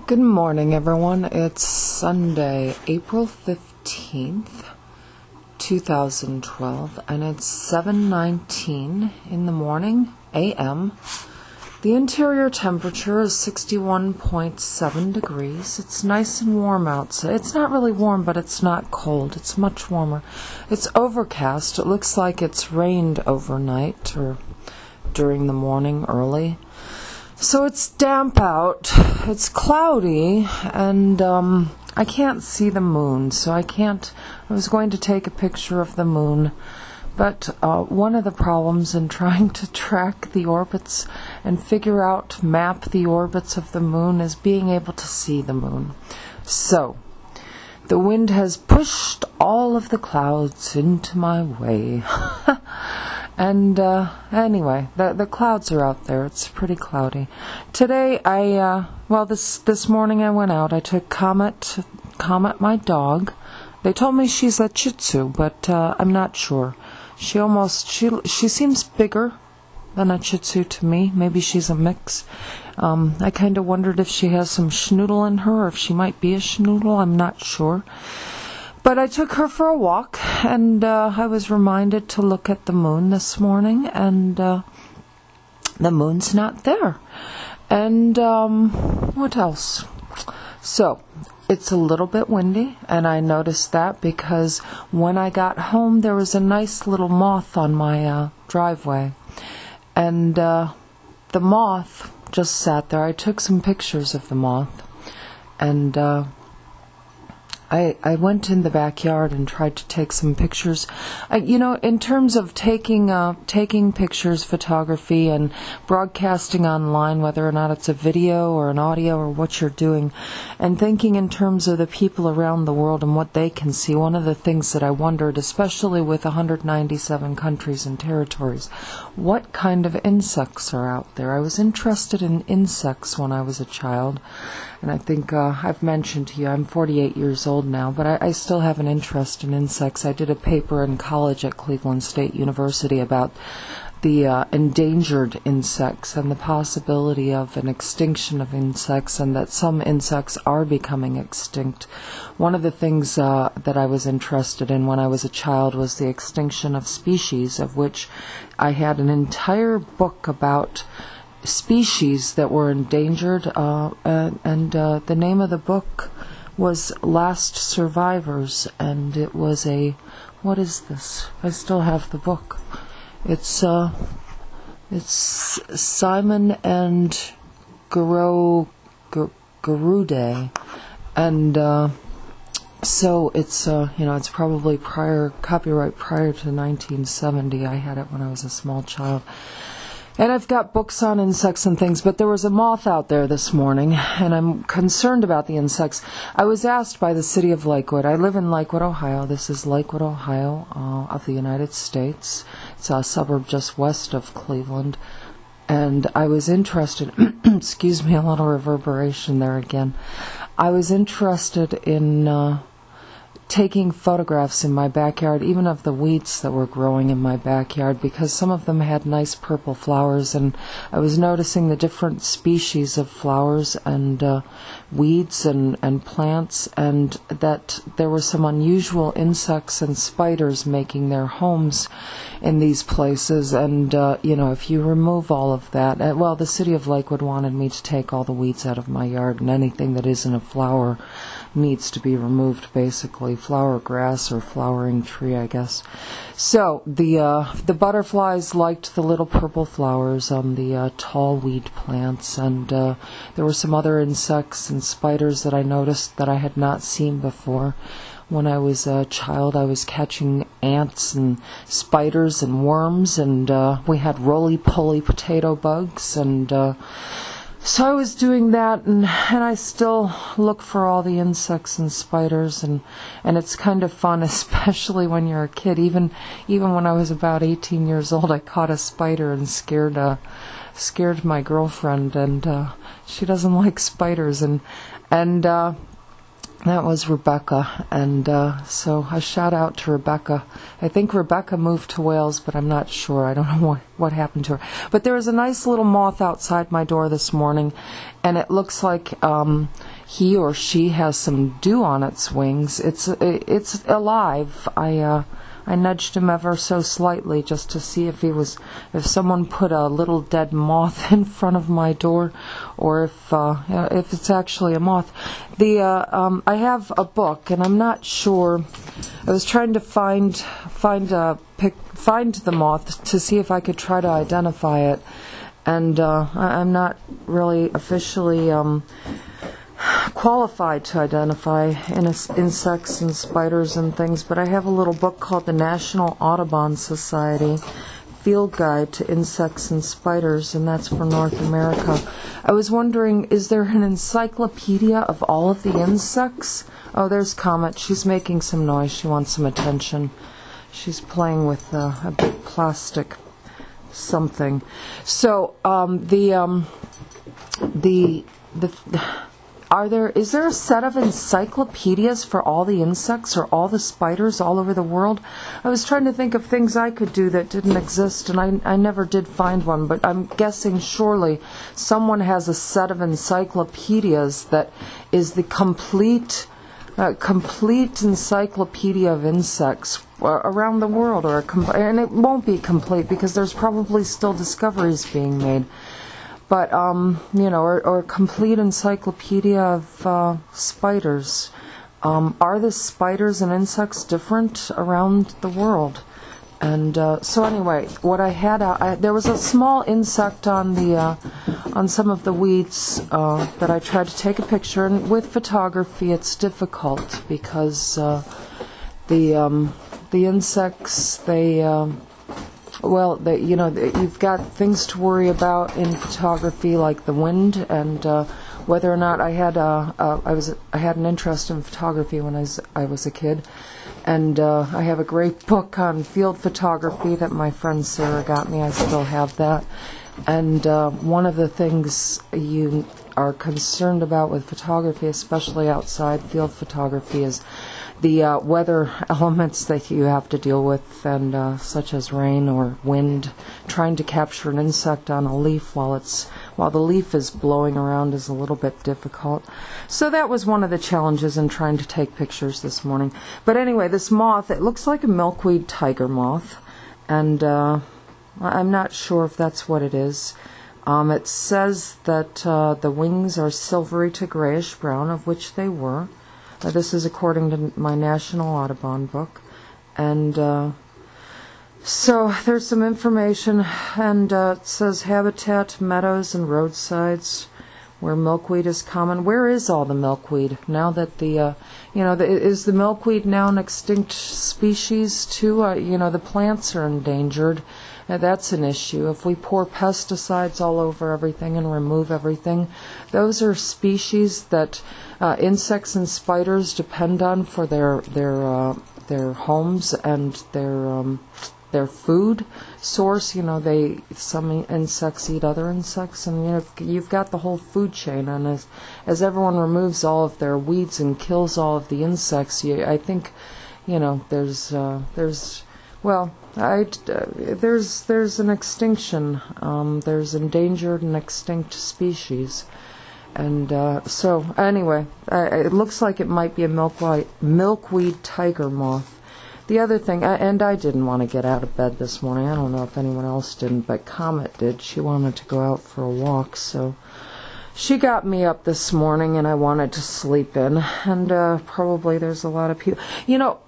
Good morning, everyone. It's Sunday, April 15th, 2012, and it's 7:19 in the morning, a.m. The interior temperature is 61.7 degrees. It's nice and warm outside. It's not really warm, but it's not cold. It's much warmer. It's overcast. It looks like it's rained overnight or during the morning early. So it's damp out, it's cloudy, and I can't see the moon, so I was going to take a picture of the moon, but one of the problems in trying to track the orbits and map the orbits of the moon is being able to see the moon. So, the wind has pushed all of the clouds into my way. And anyway, the clouds are out there. It's pretty cloudy. Today, this morning I went out. I took Comet, my dog. They told me she's a Shih Tzu, but I'm not sure. She seems bigger than a Shih Tzu to me. Maybe she's a mix. I kind of wondered if she has some schnoodle in her, or if she might be a schnoodle. I'm not sure. But I took her for a walk, and I was reminded to look at the moon this morning, and the moon's not there. And what else? So, it's a little bit windy, and I noticed that because when I got home, there was a nice little moth on my driveway. And the moth just sat there. I took some pictures of the moth, and I went in the backyard and tried to take some pictures. In terms of taking pictures, photography, and broadcasting online, whether or not it's a video or an audio or what you're doing, and thinking in terms of the people around the world and what they can see, one of the things that I wondered, especially with 197 countries and territories, what kind of insects are out there? I was interested in insects when I was a child. And I think I've mentioned to you, I'm 48 years old now, but I still have an interest in insects. I did a paper in college at Cleveland State University about the endangered insects and the possibility of an extinction of insects, and that some insects are becoming extinct. One of the things that I was interested in when I was a child was the extinction of species, of which I had an entire book about species that were endangered, and the name of the book was Last Survivors, and it was what is this? I still have the book. It's Simon and Garude, and so it's it's probably copyright prior to 1970. I had it when I was a small child. And I've got books on insects and things, but there was a moth out there this morning, and I'm concerned about the insects. I was asked by the city of Lakewood. I live in Lakewood, Ohio. This is Lakewood, Ohio, of the United States. It's a suburb just west of Cleveland. And I was interested, excuse me, a little reverberation there again. I was interested in taking photographs in my backyard, even of the weeds that were growing in my backyard, because some of them had nice purple flowers, and I was noticing the different species of flowers and weeds and plants, and that there were some unusual insects and spiders making their homes in these places. And if you remove all of that, the city of Lakewood wanted me to take all the weeds out of my yard, and anything that isn't a flower needs to be removed, basically. Flower grass or flowering tree, I guess. So the butterflies liked the little purple flowers on the tall weed plants, and there were some other insects and spiders that I noticed that I had not seen before. When I was a child, I was catching ants and spiders and worms, and we had roly-poly potato bugs, and so I was doing that, and I still look for all the insects and spiders, and it's kind of fun, especially when you're a kid. Even when I was about 18 years old, I caught a spider and scared my girlfriend, and she doesn't like spiders, and That was Rebecca, and so a shout out to Rebecca. I think Rebecca moved to Wales, but I'm not sure. I don't know what happened to her. But there was a nice little moth outside my door this morning, and it looks like he or she has some dew on its wings. It's alive. I nudged him ever so slightly just to see if someone put a little dead moth in front of my door, or if it's actually a moth. I have a book, and I'm not sure. I was trying to find the moth to see if I could try to identify it, and I'm not really officially qualified to identify insects and spiders and things, but I have a little book called the National Audubon Society Field Guide to Insects and Spiders, and that's for North America. I was wondering, is there an encyclopedia of all of the insects? Oh, there's Comet. She's making some noise. She wants some attention. She's playing with a big plastic something. So is there a set of encyclopedias for all the insects or all the spiders all over the world? I was trying to think of things I could do that didn't exist, and I never did find one, but I'm guessing surely someone has a set of encyclopedias that is the complete encyclopedia of insects around the world, and it won't be complete because there's probably still discoveries being made. But, or a complete encyclopedia of spiders. Are the spiders and insects different around the world? And so anyway, what I had there was a small insect on some of the weeds that I tried to take a picture. And with photography, it's difficult because the insects you've got things to worry about in photography, like the wind and whether or not I had an interest in photography when I was a kid, and I have a great book on field photography that my friend Sarah got me. I still have that, and one of the things you are concerned about with photography, especially outside field photography, is the weather elements that you have to deal with, and such as rain or wind. Trying to capture an insect on a leaf while the leaf is blowing around is a little bit difficult. So that was one of the challenges in trying to take pictures this morning. But anyway, this moth, it looks like a milkweed tiger moth, and I'm not sure if that's what it is. It says that the wings are silvery to grayish brown, of which they were. This is according to my National Audubon book. And so there's some information, and it says habitat, meadows, and roadsides where milkweed is common. Where is all the milkweed now that is the milkweed now an extinct species too? The plants are endangered. That's an issue. If we pour pesticides all over everything and remove everything, those are species that insects and spiders depend on for their homes and their food source. Some insects eat other insects, and you've got the whole food chain. And as everyone removes all of their weeds and kills all of the insects, I think there's an extinction. There's endangered and extinct species. And so anyway, it looks like it might be a milkweed tiger moth. The other thing, and I didn't want to get out of bed this morning. I don't know if anyone else didn't, but Comet did. She wanted to go out for a walk, so she got me up this morning, and I wanted to sleep in. And probably there's a lot of people.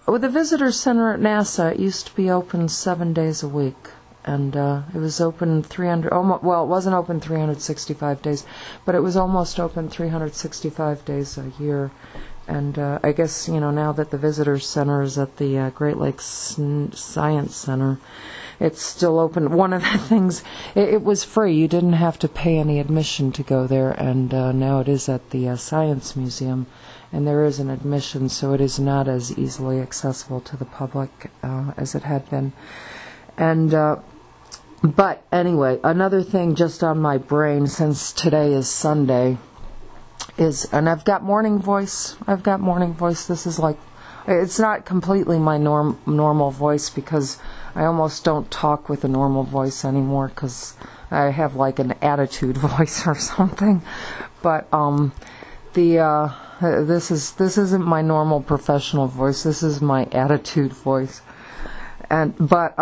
With the visitor center at NASA, it used to be open 7 days a week. And it was open it wasn't open 365 days, but it was almost open 365 days a year. And I guess, now that the visitor center is at the Great Lakes Science Center, it's still open. One of the things, it was free. You didn't have to pay any admission to go there, and now it is at the Science Museum, and there is an admission, so it is not as easily accessible to the public as it had been. And but anyway, another thing just on my brain, since today is Sunday, and I've got morning voice. This is like, it's not completely my normal voice, because I almost don't talk with a normal voice anymore, because I have like an attitude voice or something. But this isn't my normal professional voice. This is my attitude voice. But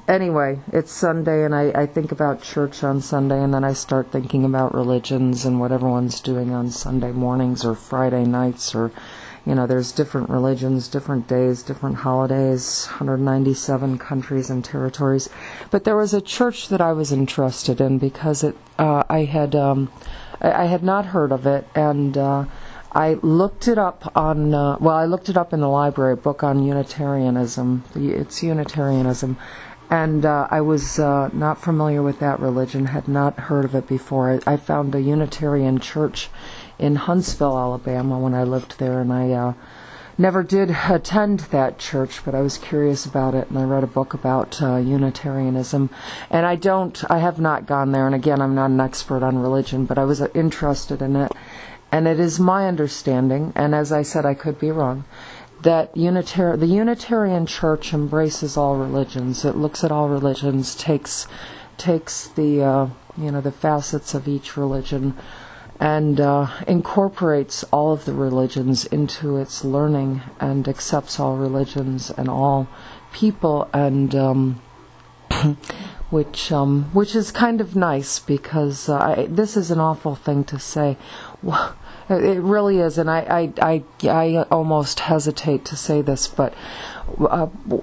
anyway, it's Sunday, and I think about church on Sunday, and then I start thinking about religions and what everyone's doing on Sunday mornings or Friday nights, or, there's different religions, different days, different holidays, 197 countries and territories. But there was a church that I was interested in, because I had not heard of it, and I looked it up on, I looked it up in the library, a book on Unitarianism. It's Unitarianism. And I was not familiar with that religion, had not heard of it before. I found a Unitarian church in Huntsville, Alabama, when I lived there, and I never did attend that church, but I was curious about it, and I read a book about Unitarianism. And I have not gone there, and again, I'm not an expert on religion, but I was interested in it. And it is my understanding, and as I said, I could be wrong, that the Unitarian Church embraces all religions. It looks at all religions, takes the the facets of each religion, and incorporates all of the religions into its learning, and accepts all religions and all people, and which is kind of nice, because this is an awful thing to say. It really is, and I almost hesitate to say this, but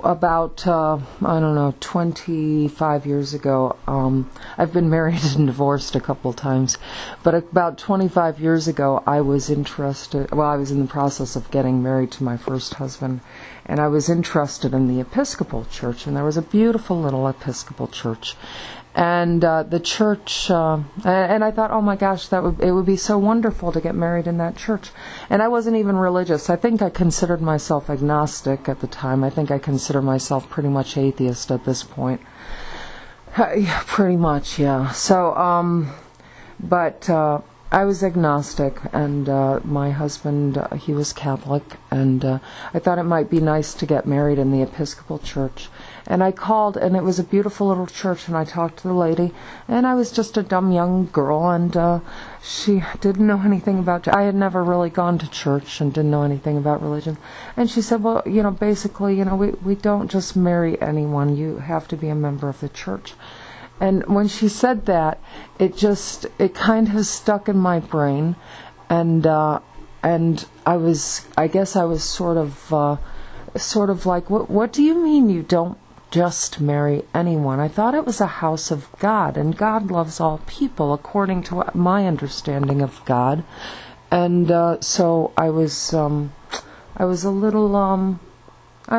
about 25 years ago, I've been married and divorced a couple times, but about 25 years ago, I was interested. Well, I was in the process of getting married to my first husband, and I was interested in the Episcopal Church, and there was a beautiful little Episcopal church. And the church, and I thought, oh my gosh, it would be so wonderful to get married in that church. And I wasn't even religious. I think I considered myself agnostic at the time. I think I consider myself pretty much atheist at this point. Yeah, pretty much, yeah. So, but I was agnostic, and my husband, he was Catholic, and I thought it might be nice to get married in the Episcopal Church. And I called, and it was a beautiful little church, and I talked to the lady, and I was just a dumb young girl, and she didn't know anything about, I had never really gone to church and didn't know anything about religion. And she said, well, basically, we don't just marry anyone, you have to be a member of the church. And when she said that, it kind of stuck in my brain, and I guess I was sort of like, what do you mean you don't just marry anyone? I thought it was a house of God, and God loves all people, according to my understanding of God. And so I was a little, I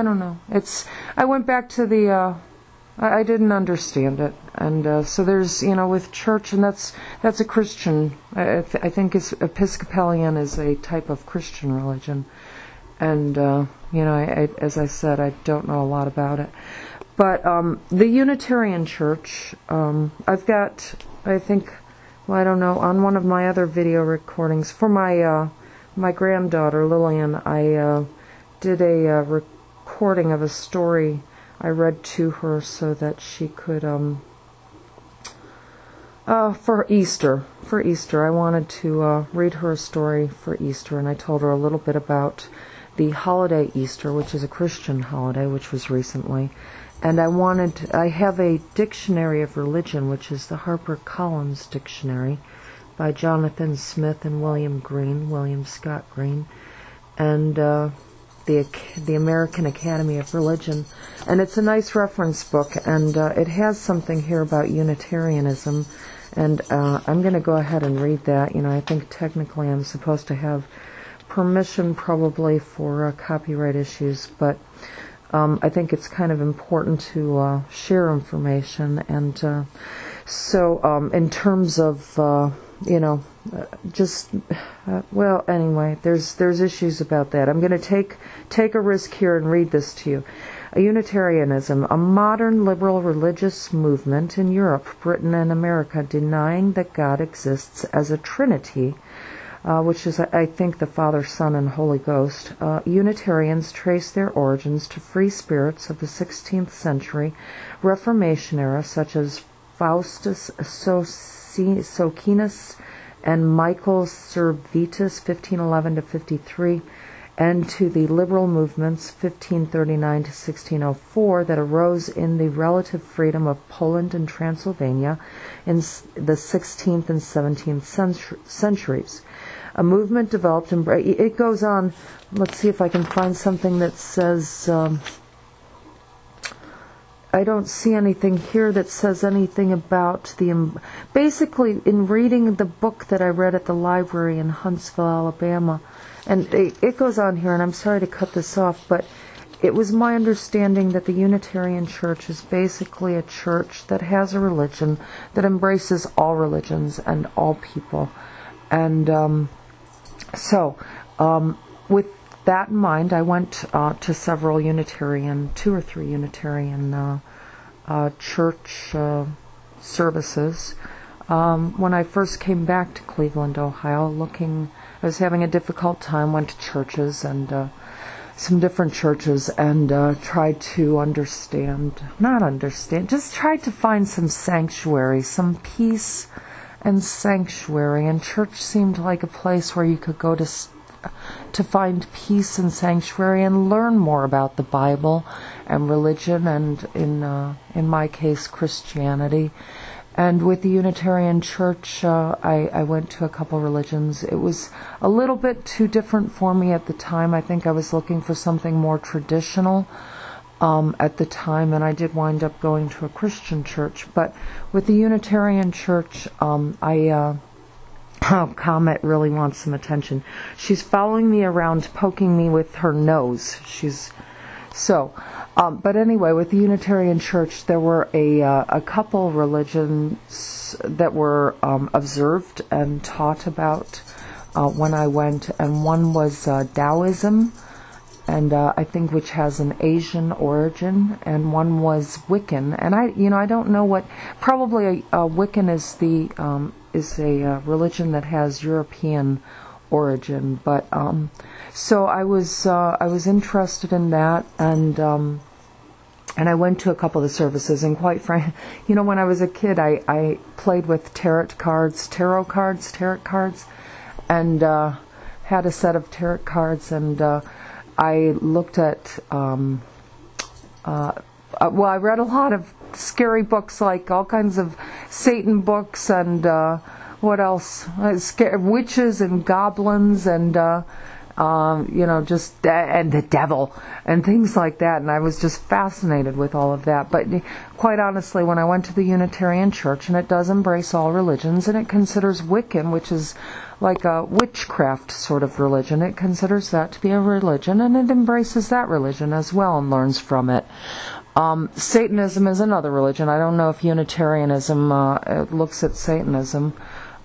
don't know. I went back to the, I didn't understand it. And so there's, with church, and that's a Christian, I think Episcopalian is a type of Christian religion. And, as I said, I don't know a lot about it. But the Unitarian Church, I've got, I think, I don't know, on one of my other video recordings, for my granddaughter, Lillian, I did a recording of a story I read to her so that she could, for Easter, I wanted to read her a story for Easter, and I told her a little bit about the holiday Easter, which is a Christian holiday, which was recently. And I have a dictionary of religion, which is the HarperCollins Dictionary by Jonathan Smith and William Scott Green, and the American Academy of Religion. And it's a nice reference book, and it has something here about Unitarianism, and I'm going to go ahead and read that. I think technically I'm supposed to have permission probably for copyright issues, but I think it's kind of important to share information, and so in terms of well, anyway, there's issues about that. I'm going to take a risk here and read this to you. Unitarianism, a modern liberal religious movement in Europe, Britain, and America, denying that God exists as a trinity which is, I think, the Father, Son, and Holy Ghost. Unitarians trace their origins to free spirits of the 16th century Reformation era, such as Faustus Socinus and Michael Servetus, 1511 to 53, and to the liberal movements 1539 to 1604 that arose in the relative freedom of Poland and Transylvania in the 16th and 17th centuries. A movement developed in... It goes on. Let's see if I can find something that says... I don't see anything here that says anything about the... Basically, in reading the book that I read at the library in Huntsville, Alabama, and it goes on here, and I'm sorry to cut this off, but it was my understanding that the Unitarian Church is basically a church that has a religion that embraces all religions and all people. And with that in mind, I went to several Unitarian, 2 or 3 Unitarian church services. When I first came back to Cleveland, Ohio, I was having a difficult time, went to churches and some different churches and tried to just tried to find some sanctuary, some peace and sanctuary. And church seemed like a place where you could go to find peace and sanctuary and learn more about the Bible and religion, and in my case, Christianity. And with the Unitarian Church, I went to a couple religions. It was a little bit too different for me at the time. I think I was looking for something more traditional at the time, and I did wind up going to a Christian church. But with the Unitarian Church, Comet really wants some attention. She's following me around, poking me with her nose. But anyway, with the Unitarian Church, there were a couple religions that were observed and taught about when I went, and one was Taoism, and I think which has an Asian origin, and one was Wiccan, and I don't know what. Probably Wiccan is a religion that has European origin, but so I was interested in that, and I went to a couple of the services, and quite frankly, when I was a kid, I played with tarot cards, and had a set of tarot cards, and I looked at, I read a lot of scary books, like all kinds of Satan books, and what else? Witches and goblins, and and the devil and things like that. And I was just fascinated with all of that. But quite honestly, when I went to the Unitarian Church, and it does embrace all religions, and it considers Wiccan, which is like a witchcraft sort of religion, it considers that to be a religion, and it embraces that religion as well and learns from it. Satanism is another religion. I don't know if Unitarianism looks at Satanism.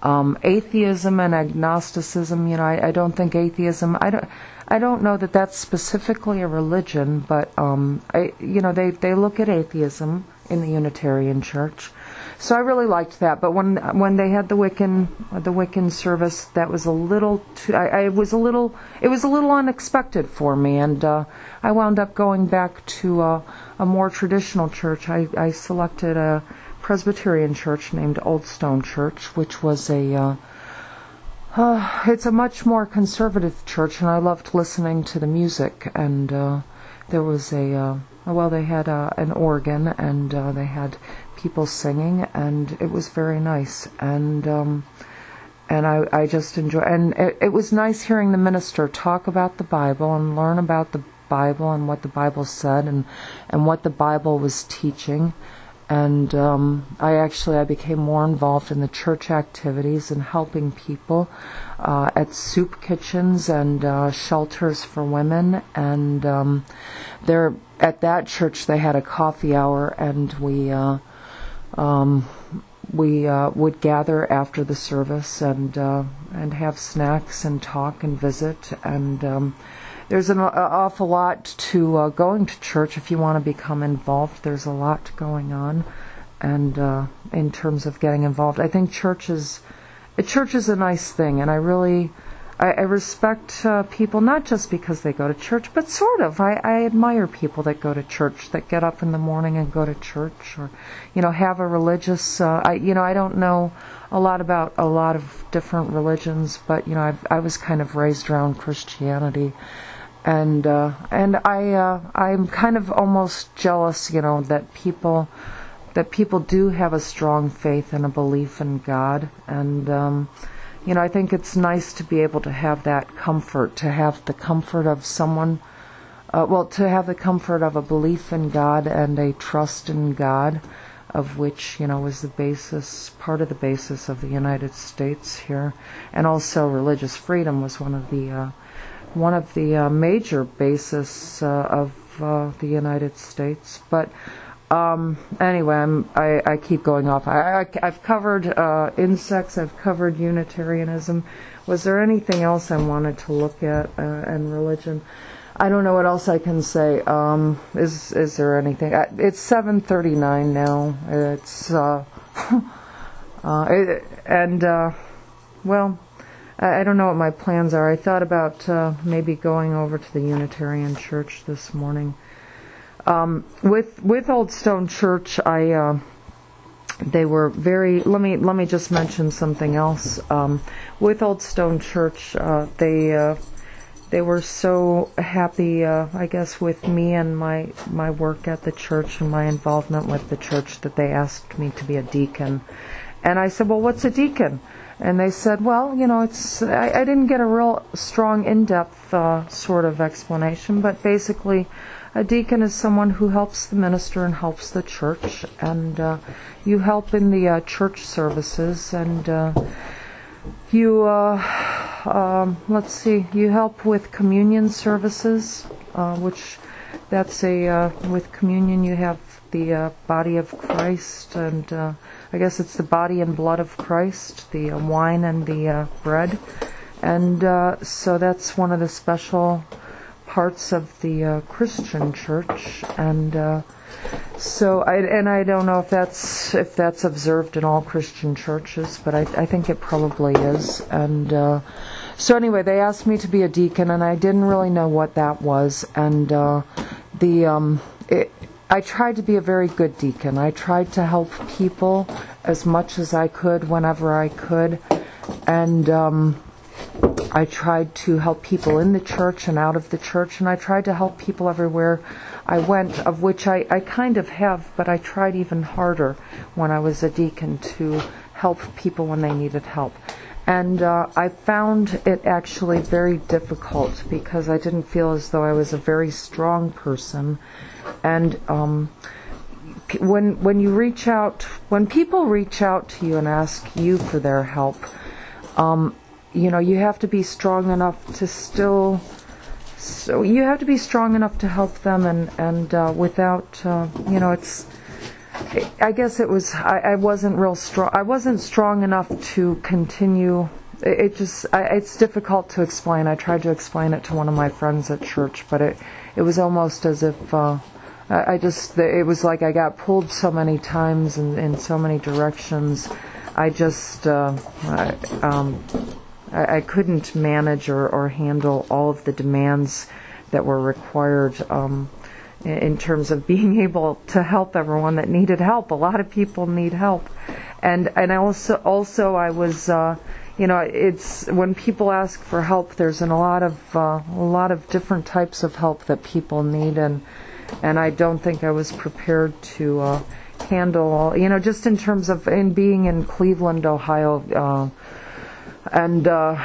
Atheism and agnosticism, I don't think atheism, I don't know that that's specifically a religion, but they look at atheism in the Unitarian Church. So I really liked that. But when they had the Wiccan service, that was a little too. It was a little unexpected for me, and I wound up going back to a more traditional church. I selected a Presbyterian church named Old Stone Church, which was it's a much more conservative church, and I loved listening to the music. And there was they had an organ, and they had people singing, and it was very nice. And I just enjoyed, and it was nice hearing the minister talk about the Bible and learn about the Bible and what the Bible said and what the Bible was teaching. And I became more involved in the church activities and helping people at soup kitchens and shelters for women. And there at that church they had a coffee hour, and we would gather after the service and have snacks and talk and visit. And there's an awful lot to going to church if you want to become involved. There's a lot going on, and in terms of getting involved, I think church is a nice thing, and I really I respect people not just because they go to church, but sort of. I admire people that go to church, that get up in the morning and go to church, or have a religious. I don't know a lot about a lot of different religions, but I was kind of raised around Christianity, and I'm kind of almost jealous, that people do have a strong faith and a belief in God, and I think it's nice to be able to have that comfort, to have the comfort of someone, to have the comfort of a belief in God and a trust in God, of which, was the basis, part of the basis of the United States here. And also religious freedom was one of the major bases of the United States. But anyway, I keep going off. I've covered insects. I've covered Unitarianism. Was there anything else I wanted to look at in religion? I don't know what else I can say. Is there anything? It's 7:39 now. It's well, I don't know what my plans are. I thought about maybe going over to the Unitarian Church this morning. With Old Stone Church, they were very. Let me just mention something else. With Old Stone Church, they were so happy, I guess, with me and my work at the church and my involvement with the church, that they asked me to be a deacon. And I said, well, what's a deacon? And they said, well, it's. I didn't get a real strong, in-depth sort of explanation, but basically, a deacon is someone who helps the minister and helps the church, and you help in the church services, and you you help with communion services, which that's with communion you have the body of Christ, and I guess it's the body and blood of Christ, the wine and the bread, and so that's one of the special parts of the Christian church, and so I don't know if that's observed in all Christian churches, but I think it probably is. And so anyway, they asked me to be a deacon, and I didn't really know what that was. And I tried to be a very good deacon. I tried to help people as much as I could, whenever I could, and I tried to help people in the church and out of the church, and I tried to help people everywhere I went, of which I kind of have, but I tried even harder when I was a deacon to help people when they needed help. And I found it actually very difficult, because I didn't feel as though I was a very strong person. And when you reach out, when people reach out to you and ask you for their help, you have to be strong enough to still. So you have to be strong enough to help them, and without, it's. I guess it was. I wasn't real strong. I wasn't strong enough to continue. It's difficult to explain. I tried to explain it to one of my friends at church, but it was almost as if it was like I got pulled so many times in so many directions. I couldn't manage or handle all of the demands that were required in terms of being able to help everyone that needed help. A lot of people need help, and also I was it's when people ask for help, there's a lot of different types of help that people need, and I don't think I was prepared to handle just in terms of being in Cleveland, Ohio. And the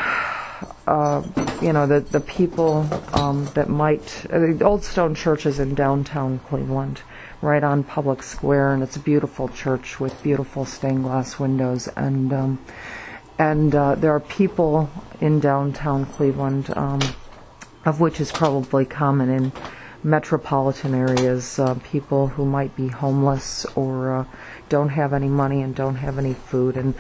people that might. The Old Stone Church is in downtown Cleveland, right on Public Square, and it's a beautiful church with beautiful stained glass windows. And there are people in downtown Cleveland, of which is probably common in metropolitan areas, people who might be homeless or don't have any money and don't have any food, and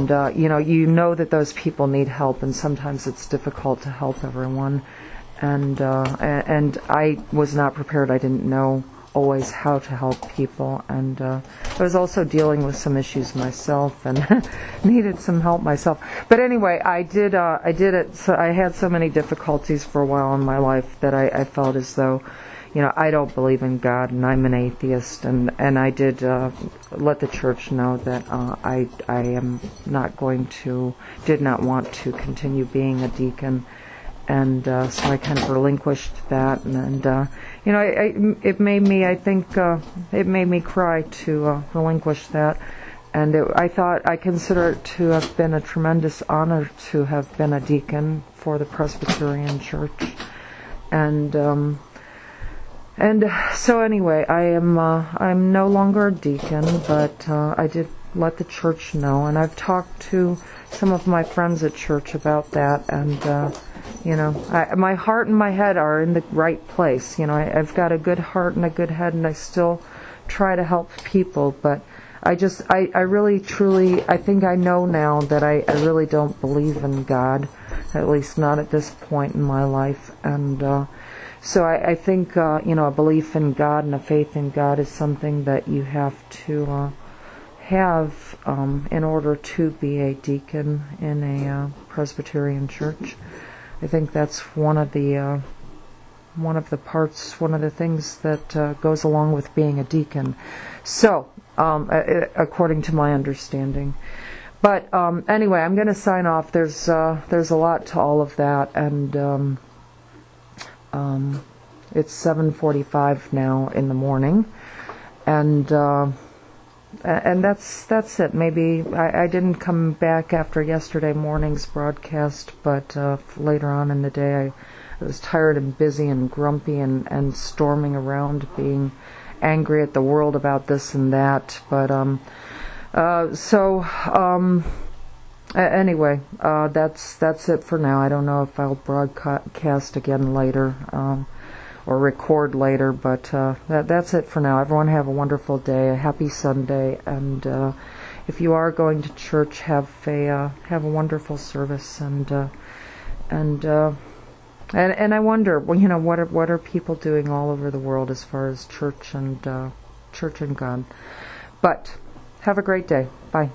that those people need help, and sometimes it's difficult to help everyone, and I was not prepared. I didn't know always how to help people, and I was also dealing with some issues myself and needed some help myself. But anyway, I did it. So I had so many difficulties for a while in my life that I felt as though, I don't believe in God, and I'm an atheist, and I did let the church know that I am not going to, did not want to continue being a deacon, and so I kind of relinquished that, and it made me, I think, it made me cry to relinquish that, and I consider it to have been a tremendous honor to have been a deacon for the Presbyterian Church, and so anyway, I'm no longer a deacon, but I did let the church know, and I've talked to some of my friends at church about that, and my heart and my head are in the right place. I've got a good heart and a good head, and I still try to help people, but I really truly, I think I know now that I really don't believe in God, at least not at this point in my life, and so I think, a belief in God and a faith in God is something that you have to have in order to be a deacon in a Presbyterian church. I think that's one of the parts, one of the things that goes along with being a deacon. So, according to my understanding. But anyway, I'm going to sign off. There's a lot to all of that, and it's 7:45 now in the morning, and that's it. Maybe I didn't come back after yesterday morning's broadcast, but later on in the day I was tired and busy and grumpy and storming around, being angry at the world about this and that. But anyway, that's it for now. I don't know if I'll broadcast again later, or record later, but that's it for now. Everyone have a wonderful day, a happy Sunday, and if you are going to church, have a wonderful service, and I wonder, what are people doing all over the world as far as church and God. But have a great day. Bye.